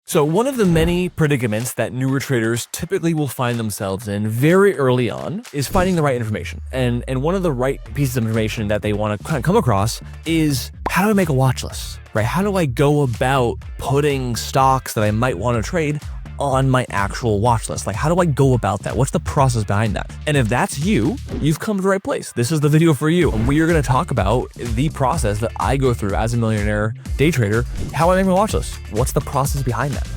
So one of the many predicaments that newer traders typically will find themselves in very early on is finding the right information. And one of the right pieces of information that they want to kind of come across is how do I make a watch list, right? How do I go about putting stocks that I might want to trade on my actual watch list? Like, how do I go about that? What's the process behind that? And if that's you, you've come to the right place. This is the video for you. We are going to talk about the process that I go through as a millionaire day trader, how I make my watch list. What's the process behind that?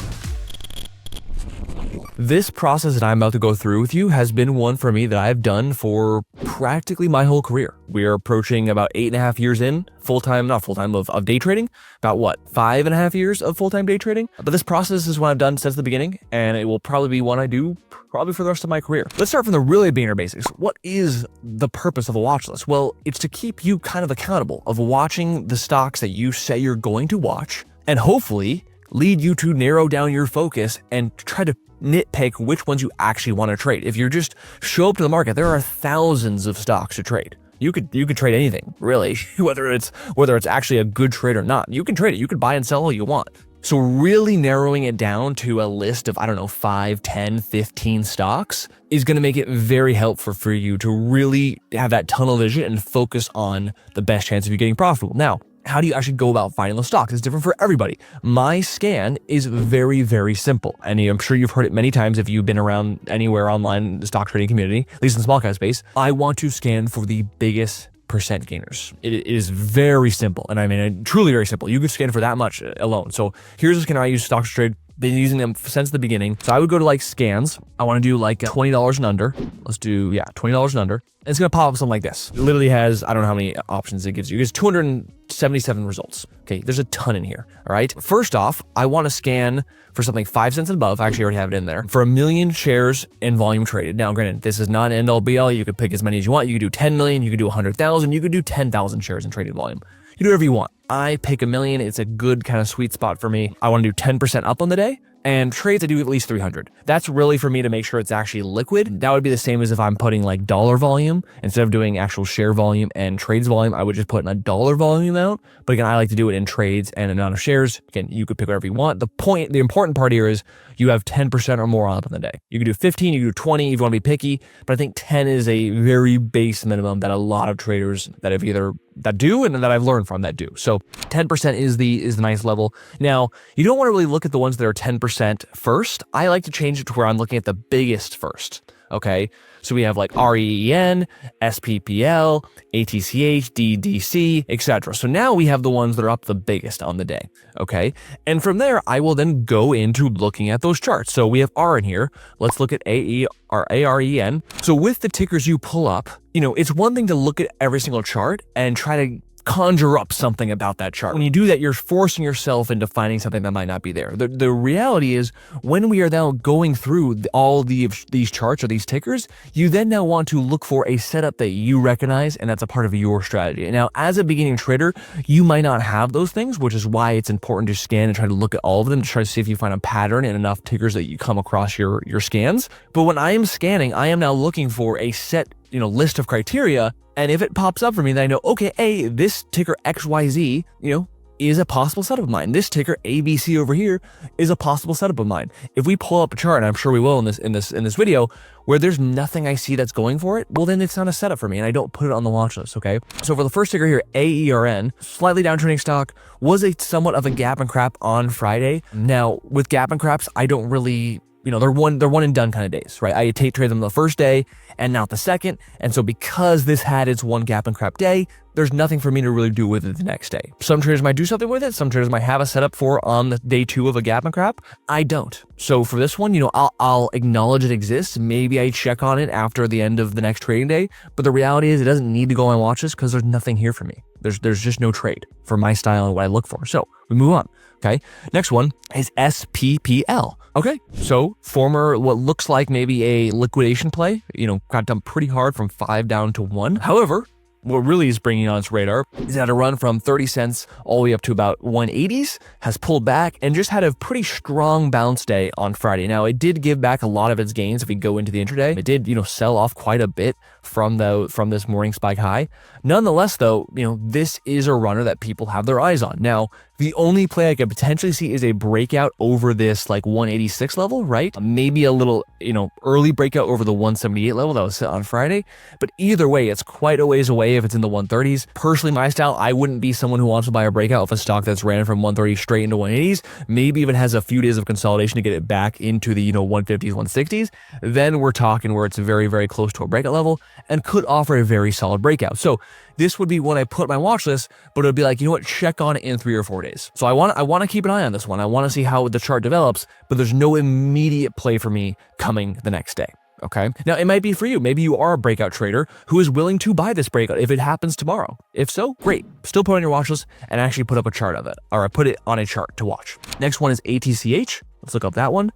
This process that I'm about to go through with you has been one for me that I've done for practically my whole career. We are approaching about 8.5 years in not full-time of day trading, about 5.5 years of full-time day trading. But this process is what I've done since the beginning, and it will probably be one I do probably for the rest of my career. Let's start from the really beginner basics. What is the purpose of a watch list? Well, it's to keep you kind of accountable of watching the stocks that you say you're going to watch, and hopefully lead you to narrow down your focus and try to nitpick which ones you actually want to trade. If you're just show up to the market, there are thousands of stocks to trade. You could trade anything, really, whether it's actually a good trade or not. You can trade it. You can buy and sell all you want. So really narrowing it down to a list of, 5, 10, 15 stocks is going to make it very helpful for you to really have that tunnel vision and focus on the best chance of you getting profitable. Now, how do you actually go about finding those stocks? It's different for everybody. My scan is very, very simple. And I'm sure you've heard it many times if you've been around anywhere online in the stock trading community, at least in the small cap space. I want to scan for the biggest percent gainers. It is very simple. And I mean, truly very simple. You could scan for that much alone. So here's a scanner I use stocks to trade. Been using them since the beginning. So I would go to scans. I want to do $20 and under. Let's do, $20 and under. And it's going to pop up something like this. It literally has, I don't know how many options it gives you. It gives 277 results. Okay, there's a ton in here. All right. First off, I want to scan for something 5 cents and above. I actually already have it in there. For 1 million shares in volume traded. Now, granted, this is not an end all be all. You could pick as many as you want. You could do 10 million. You could do 100,000. You could do 10,000 shares in traded volume. You do whatever you want. I pick 1 million. It's a good kind of sweet spot for me. I want to do 10% up on the day. And trades, I do at least 300. That's really for me to make sure it's actually liquid. That would be the same as if I'm putting dollar volume. Instead of doing actual share volume and trades volume, I would just put in a dollar volume amount. But again, I like to do it in trades and amount of shares. Again, you could pick whatever you want. The important part here is you have 10% or more up in the day. You can do 15, you can do 20 if you want to be picky, but I think 10 is a very base minimum that a lot of traders that do and that I've learned from that do. So 10% is the nice level. Now, you don't want to really look at the ones that are 10% first. I like to change it to where I'm looking at the biggest first. Okay, so we have RENN, SPPI, ATCH, DDC, etc. So now we have the ones that are up the biggest on the day. Okay, and from there, I will then go into looking at those charts. So we have R in here. Let's look at AREN. So with the tickers you pull up, it's one thing to look at every single chart and try to conjure up something about that chart. When you do that, you're forcing yourself into finding something that might not be there. The reality is, when we are now going through all these charts or these tickers, you then now want to look for a setup that you recognize, and that's a part of your strategy. Now, as a beginning trader, you might not have those things, which is why it's important to scan and try to look at all of them to try to see if you find a pattern in enough tickers that you come across your scans. But when I am scanning, I am now looking for a set list of criteria. And if it pops up for me, then I know, okay, this ticker XYZ, is a possible setup of mine. This ticker ABC over here is a possible setup of mine. If we pull up a chart, and I'm sure we will in this video, where there's nothing I see that's going for it, well, then it's not a setup for me, and I don't put it on the watch list. Okay. So for the first ticker here, AERN, slightly downtrending stock, was a somewhat of a gap and crap on Friday. Now with gap and craps, I don't really. They're one and done kind of days, right? I trade them the first day and not the second. And so because this had its one gap and crap day, there's nothing for me to really do with it the next day. Some traders might do something with it. Some traders might have a setup for on the day 2 of a gap and crap. I don't. So for this one, I'll acknowledge it exists. Maybe I check on it after the end of the next trading day. But the reality is it doesn't need to go on watch list because there's nothing here for me. There's just no trade for my style and what I look for. So we move on. Okay. Next one is SPPL. Okay. So former, what looks like maybe a liquidation play, got done pretty hard from 5 down to 1. However, what really is bringing on its radar is that a run from 30 cents all the way up to about 180s has pulled back and just had a pretty strong bounce day on Friday. Now, it did give back a lot of its gains if we go into the intraday. It did, sell off quite a bit from this morning spike high. Nonetheless, though, this is a runner that people have their eyes on. Now, The only play I could potentially see is a breakout over this like 186 level, right? Maybe a little, early breakout over the 178 level that was set on Friday. But either way, it's quite a ways away if it's in the 130s. Personally, my style, I wouldn't be someone who wants to buy a breakout of a stock that's ran from 130 straight into 180s. Maybe even has a few days of consolidation to get it back into the, 150s, 160s. Then we're talking where it's very, very close to a breakout level and could offer a very solid breakout. So this would be one I put on my watch list, but it would be like, check on it in 3 or 4 days. So I want to keep an eye on this one. I want to see how the chart develops, but there's no immediate play for me coming the next day. Okay. Now it might be for you. Maybe you are a breakout trader who is willing to buy this breakout if it happens tomorrow. If so, great. Still put it on your watch list and actually put up a chart of it, or I put it on a chart to watch. Next one is ATCH. Let's look up that one.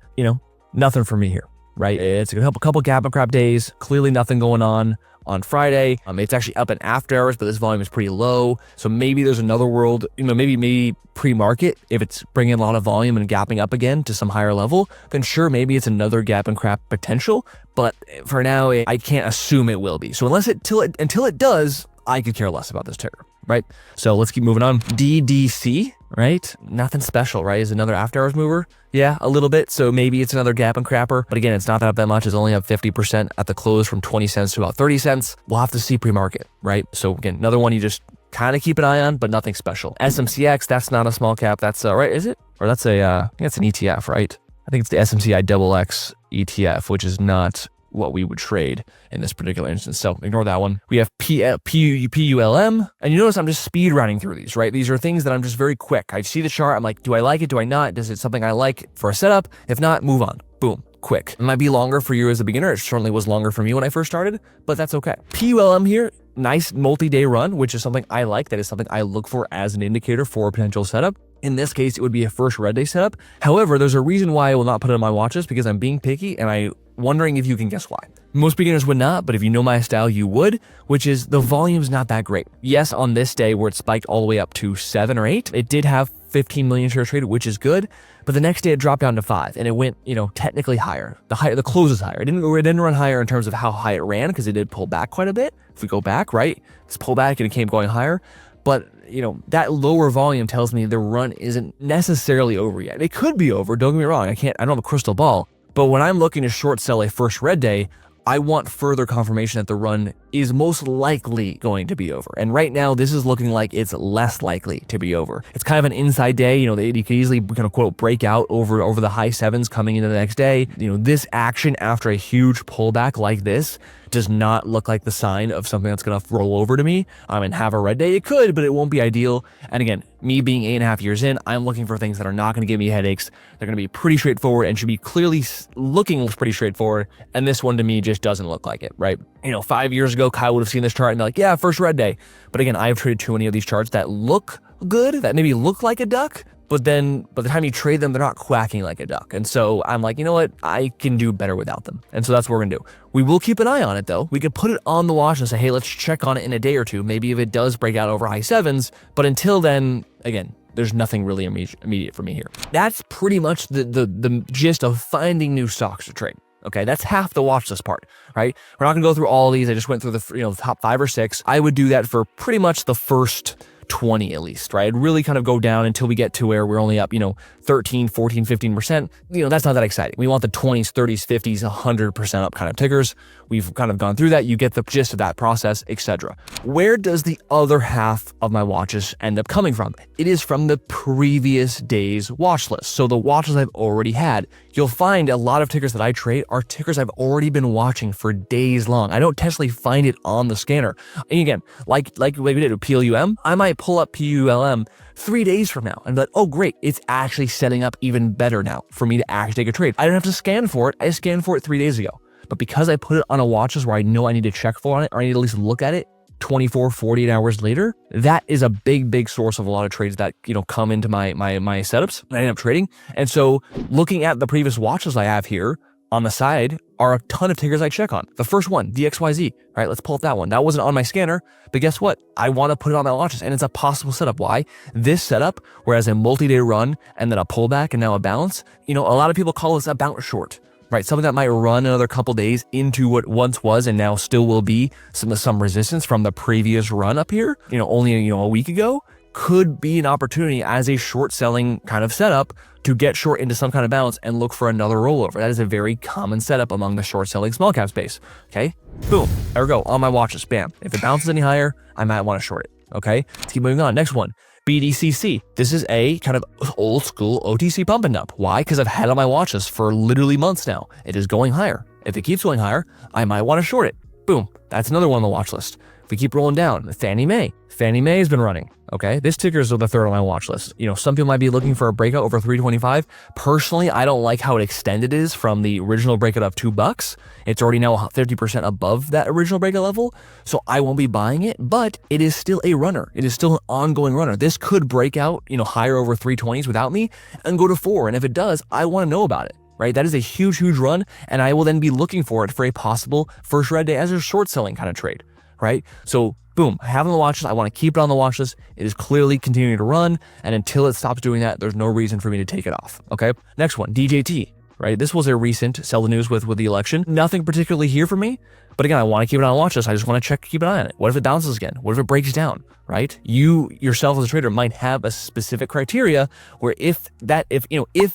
Nothing for me here, right? It's a couple gap and crap days. Clearly nothing going on Friday. It's actually up in after hours, but this volume is pretty low. So maybe there's another world, maybe pre-market, if it's bringing a lot of volume and gapping up again to some higher level, then sure, maybe it's another gap and crap potential. But for now, I can't assume it will be. So until it does, I could care less about this ticker, right? So let's keep moving on. DDC, right? Nothing special, right? Is another after hours mover. Yeah, a little bit. So maybe it's another gap and crapper, but again, it's not up that much. It's only up 50% at the close from 20 cents to about 30 cents. We'll have to see pre-market, right? So again, another one you just kind of keep an eye on, but nothing special. SMCX, that's not a small cap. That's right, is it? Or that's I think that's an ETF, right? I think it's the SMCI XX ETF, which is not what we would trade in this particular instance. So ignore that one. We have PULM, and you notice I'm just speed running through these, right? These are things that I'm just very quick. I see the chart. I'm like, do I like it? Do I not? Is it something I like for a setup? If not, move on. Boom. Quick. It might be longer for you as a beginner. It certainly was longer for me when I first started, but that's okay. PULM here, nice multi-day run, which is something I like. That is something I look for as an indicator for a potential setup. In this case, it would be a first red day setup. However, there's a reason why I will not put it on my watch list, because I'm being picky and I'm wondering if you can guess why. Most beginners would not, but if you know my style, you would, which is the volume's not that great. Yes, on this day where it spiked all the way up to 7 or 8, it did have 15 million shares traded, which is good. But the next day it dropped down to 5 and it went, technically higher. The close is higher. It didn't run higher in terms of how high it ran, because it did pull back quite a bit. If we go back, right, this pull back and it came going higher. But, that lower volume tells me the run isn't necessarily over yet. It could be over. Don't get me wrong. I don't have a crystal ball. But when I'm looking to short sell a first red day, I want further confirmation that the run is most likely going to be over. And right now, this is looking like it's less likely to be over. It's kind of an inside day. You could easily kind of quote break out over the high 7s coming into the next day. This action after a huge pullback like this does not look like the sign of something that's going to roll over to me and have a red day. It could, but it won't be ideal. And again, me being 8.5 years in, I'm looking for things that are not going to give me headaches. They're going to be pretty straightforward and should be clearly looking pretty straightforward. And this one to me just doesn't look like it, right? 5 years ago, Kyle would have seen this chart and be like, yeah, first red day. But again, I've traded too many of these charts that look good, that maybe look like a duck, but then by the time you trade them, they're not quacking like a duck. And so I'm like, you know what? I can do better without them. And so that's what we're gonna do. We will keep an eye on it though. We could put it on the watch and say, hey, let's check on it in a day or two. Maybe if it does break out over high 7s, but until then, again, there's nothing really immediate for me here. That's pretty much the gist of finding new stocks to trade. Okay, that's half the watch list part, right? We're not gonna go through all of these. I just went through the top 5 or 6. I would do that for pretty much the first 20 at least, right? It'd really kind of go down until we get to where we're only up, 13, 14, 15%. That's not that exciting. We want the 20s, 30s, 50s, 100% up kind of tickers. We've kind of gone through that. You get the gist of that process, etc. Where does the other half of my watches end up coming from? It is from the previous day's watch list. So the watches I've already had. You'll find a lot of tickers that I trade are tickers I've already been watching for days long. I don't intentionally find it on the scanner. And again, like we did with PLUM, I might pull up PULM 3 days from now and be like, oh great, it's actually setting up even better now for me to actually take a trade. I don't have to scan for it. I scanned for it 3 days ago. But because I put it on a watch list where I know I need to check for it, or I need to at least look at it 24, 48 hours later, that is a big source of a lot of trades that, come into my setups and I end up trading. And so looking at the previous watches I have here on the side are a ton of tickers I check on. The first one, DXYZ, right? Let's pull up that one. That wasn't on my scanner, but guess what? I want to put it on my watches and it's a possible setup. Why? This setup, whereas a multi-day run and then a pullback and now a bounce, a lot of people call this a bounce short. Right, something that might run another couple days into what once was and now still will be some resistance from the previous run up here, only a week ago. could be an opportunity as a short selling kind of setup to get short into some kind of bounce and look for another rollover. That is a very common setup among the short selling small cap space. Okay, boom, there we go, on my watch list, bam. If it bounces any higher, I might want to short it. Okay, let's keep moving on. Next one, BDCC. This is a kind of old school OTC pump and dump. Why? Because I've had it on my watch list for literally months now. It is going higher. If it keeps going higher, I might want to short it. Boom, that's another one on the watch list. If we keep rolling down, Fannie Mae. Fannie Mae has been running, okay? This ticker is the third on my watch list. You know, some people might be looking for a breakout over 325. Personally, I don't like how extended it is from the original breakout of $2. It's already now 50% above that original breakout level, so I won't be buying it, but it is still a runner. It is still an ongoing runner. This could break out, you know, higher over 320s without me and go to 4, and if it does, I want to know about it. Right? That is a huge, huge run, and I will then be looking for it for a possible first red day as a short selling kind of trade, right? So boom, I have it on the watch list. I want to keep it on the watch list. It is clearly continuing to run, and until it stops doing that, there's no reason for me to take it off. Okay. Next one, DJT. Right? This was a recent sell the news with the election. Nothing particularly here for me, but again, I want to keep it on the watch list. I just want to keep an eye on it. What if it bounces again? What if it breaks down? Right? You yourself as a trader might have a specific criteria where if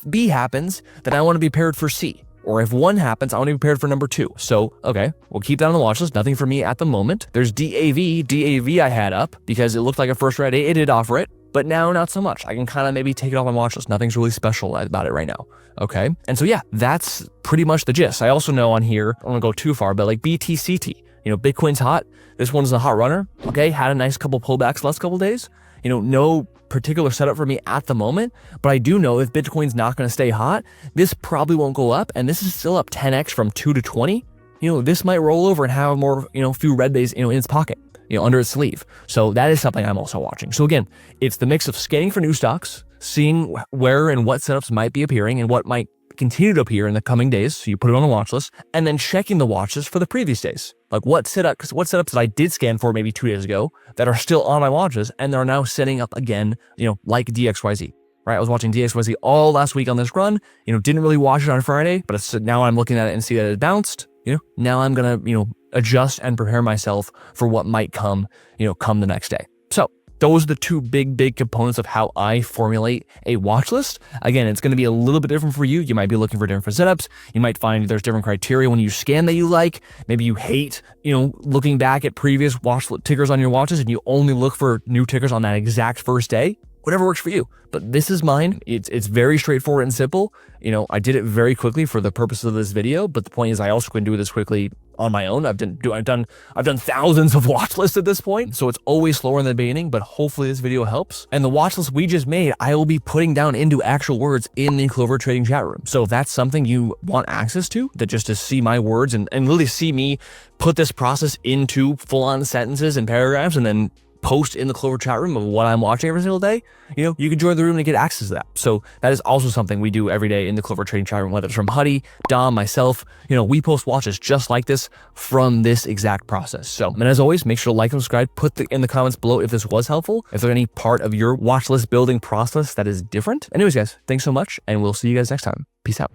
B happens, then I want to be paired for C. Or if 1 happens, I want to be prepared for number 2. So, okay, we'll keep that on the watch list. Nothing for me at the moment. There's DAV. DAV I had up because it looked like a first red day. It did offer it, but now not so much. I can kind of maybe take it off my watch list. Nothing's really special about it right now. Okay. And so, yeah, that's pretty much the gist. I also know on here, I don't want to go too far, but like BTCT, you know, Bitcoin's hot. This one's a hot runner. Okay. Had a nice couple pullbacks the last couple days. You know, no particular setup for me at the moment, but I do know if Bitcoin's not going to stay hot, this probably won't go up. And this is still up 10x from 2 to 20. You know, this might roll over and have more, you know, few red days, you know, in its pocket, you know, under its sleeve. So that is something I'm also watching. So again, it's the mix of scanning for new stocks, seeing where and what setups might be appearing and what might continue to appear in the coming days. So you put it on the watch list and then checking the watch list for the previous days. Like what setups that I did scan for maybe 2 days ago that are still on my watches and they're now setting up again, you know, like DXYZ, right? I was watching DXYZ all last week on this run, you know, didn't really watch it on Friday, but now I'm looking at it and see that it bounced, you know, now I'm going to, you know, adjust and prepare myself for what might come, you know, come the next day. So those are the 2 big components of how I formulate a watch list. Again, it's going to be a little bit different for you. You might be looking for different setups. You might find there's different criteria when you scan that you like. Maybe you hate, you know, looking back at previous watch tickers on your watches and you only look for new tickers on that exact first day. Whatever works for you. But this is mine. It's very straightforward and simple. You know, I did it very quickly for the purpose of this video, but the point is I also can do this quickly on my own. I've done thousands of watch lists at this point, so it's always slower in the beginning, but hopefully this video helps. And the watch list we just made, I will be putting down into actual words in the Clover Trading chat room. So if that's something you want access to, that just to see my words and really see me put this process into full-on sentences and paragraphs and then post in the Clover chat room of what I'm watching every single day, you know, you can join the room and get access to that. So that is also something we do every day in the Clover Trading chat room, whether it's from Huddy, Dom, myself, you know, we post watches just like this from this exact process. So, and as always, make sure to like and subscribe, put in the comments below if this was helpful, if there's any part of your watch list building process that is different. Anyways, guys, thanks so much, and we'll see you guys next time. Peace out.